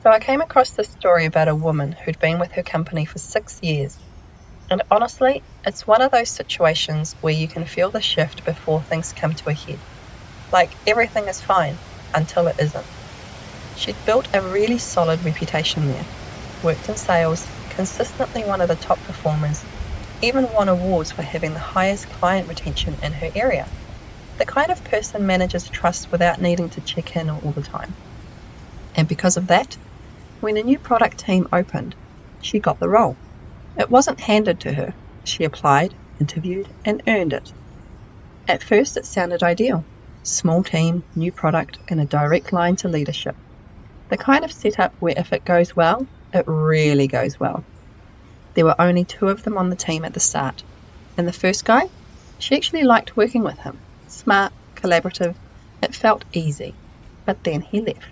So I came across this story about a woman who'd been with her company for 6 years. And honestly, it's one of those situations where you can feel the shift before things come to a head. Like everything is fine until it isn't. She'd built a really solid reputation there, worked in sales, consistently one of the top performers, even won awards for having the highest client retention in her area. The kind of person managers trust without needing to check in all the time. And because of that, when a new product team opened, she got the role. It wasn't handed to her. She applied, interviewed, and earned it. At first, it sounded ideal. Small team, new product, and a direct line to leadership. The kind of setup where if it goes well, it really goes well. There were only 2 of them on the team at the start. And the first guy, she actually liked working with him. Smart, collaborative, it felt easy. But then he left.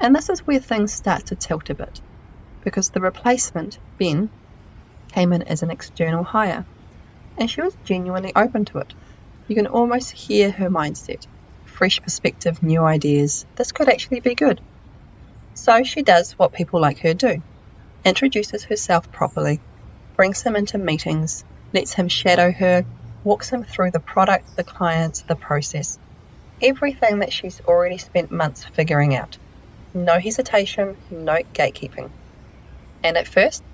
And this is where things start to tilt a bit, because the replacement, Ben, came in as an external hire, and she was genuinely open to it. You can almost hear her mindset. Fresh perspective, new ideas. This could actually be good. So she does what people like her do. Introduces herself properly, brings him into meetings, lets him shadow her, walks him through the product, the clients, the process. Everything that she's already spent months figuring out. No hesitation, no gatekeeping. And at first,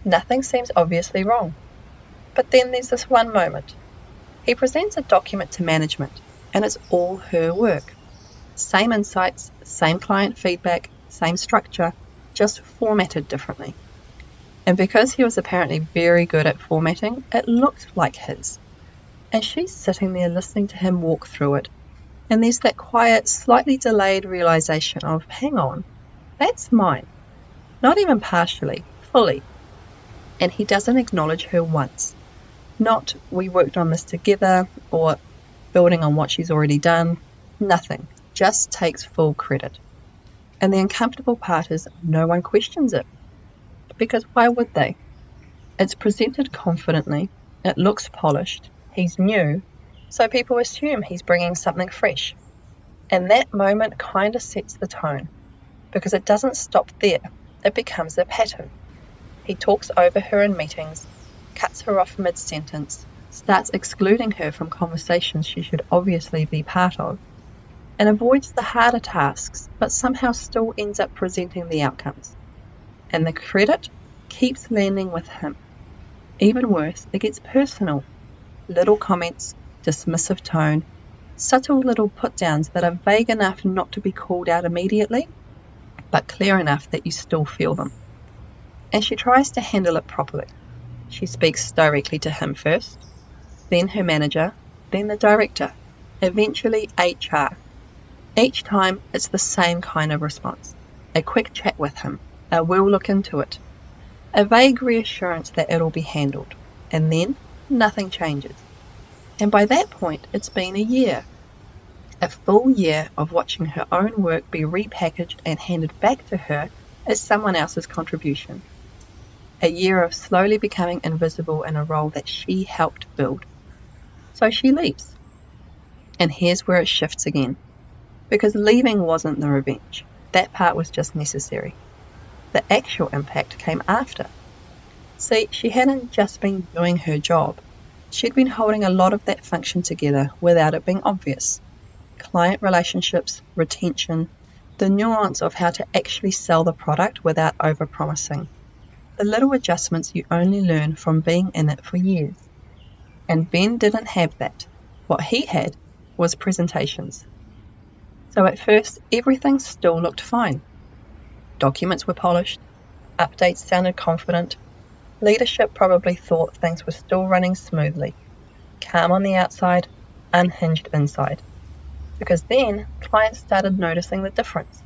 nothing seems obviously wrong. But then there's this one moment. He presents a document to management, and it's all her work. Same insights, same client feedback, same structure, just formatted differently. And because he was apparently very good at formatting, it looked like his. And she's sitting there listening to him walk through it. And there's that quiet, slightly delayed realization of, hang on, that's mine. Not even partially, fully. And he doesn't acknowledge her once. Not, we worked on this together, or building on what she's already done. Nothing. Just takes full credit. And the uncomfortable part is no one questions it. Because why would they? It's presented confidently. It looks polished. He's new. So people assume he's bringing something fresh. And that moment kind of sets the tone. Because it doesn't stop there. It becomes a pattern. He talks over her in meetings, cuts her off mid-sentence, starts excluding her from conversations she should obviously be part of, and avoids the harder tasks, but somehow still ends up presenting the outcomes. And the credit keeps landing with him. Even worse, it gets personal. Little comments, dismissive tone, subtle little put-downs that are vague enough not to be called out immediately, but clear enough that you still feel them. And she tries to handle it properly. She speaks directly to him first, then her manager, then the director, eventually HR. Each time it's the same kind of response. A quick chat with him, a we'll look into it, a vague reassurance that it'll be handled, and then nothing changes. And by that point, it's been a year. A full year of watching her own work be repackaged and handed back to her as someone else's contribution. A year of slowly becoming invisible in a role that she helped build. So she leaves. And here's where it shifts again. Because leaving wasn't the revenge. That part was just necessary. The actual impact came after. See, she hadn't just been doing her job. She'd been holding a lot of that function together without it being obvious. Client relationships, retention, the nuance of how to actually sell the product without overpromising. The little adjustments you only learn from being in it for years. And Ben didn't have that. What he had was presentations. So at first, everything still looked fine. Documents were polished, updates sounded confident, leadership probably thought things were still running smoothly. Calm on the outside, unhinged inside. Because then, clients started noticing the difference.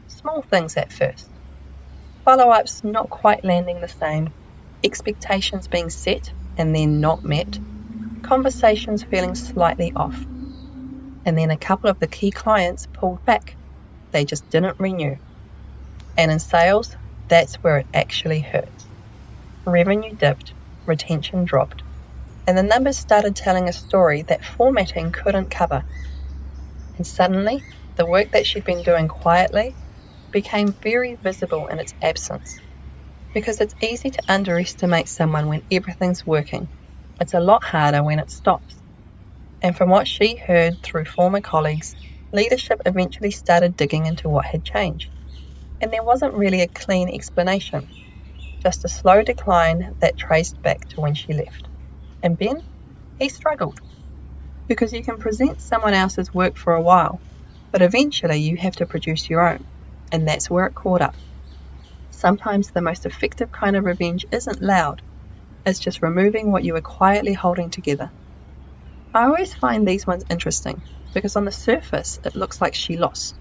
Small things at first. Follow-ups not quite landing the same, expectations being set and then not met, conversations feeling slightly off. And then a couple of the key clients pulled back. They just didn't renew. And in sales, that's where it actually hurts. Revenue dipped, retention dropped, and the numbers started telling a story that formatting couldn't cover. And suddenly, the work that she'd been doing quietly became very visible in its absence. Because it's easy to underestimate someone when everything's working. It's a lot harder when it stops. And from what she heard through former colleagues, leadership eventually started digging into what had changed. And there wasn't really a clean explanation, just a slow decline that traced back to when she left. And Ben, he struggled. Because you can present someone else's work for a while, but eventually you have to produce your own. And that's where it caught up. Sometimes the most effective kind of revenge isn't loud. It's just removing what you are quietly holding together. I always find these ones interesting because on the surface it looks like she lost.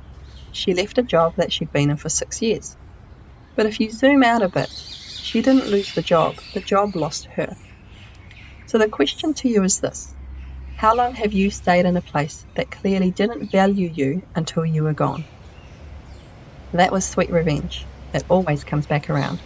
She left a job that she'd been in for 6 years. But if you zoom out a bit, she didn't lose the job lost her. So the question to you is this: how long have you stayed in a place that clearly didn't value you until you were gone? That was Sweet Revenge. It always comes back around.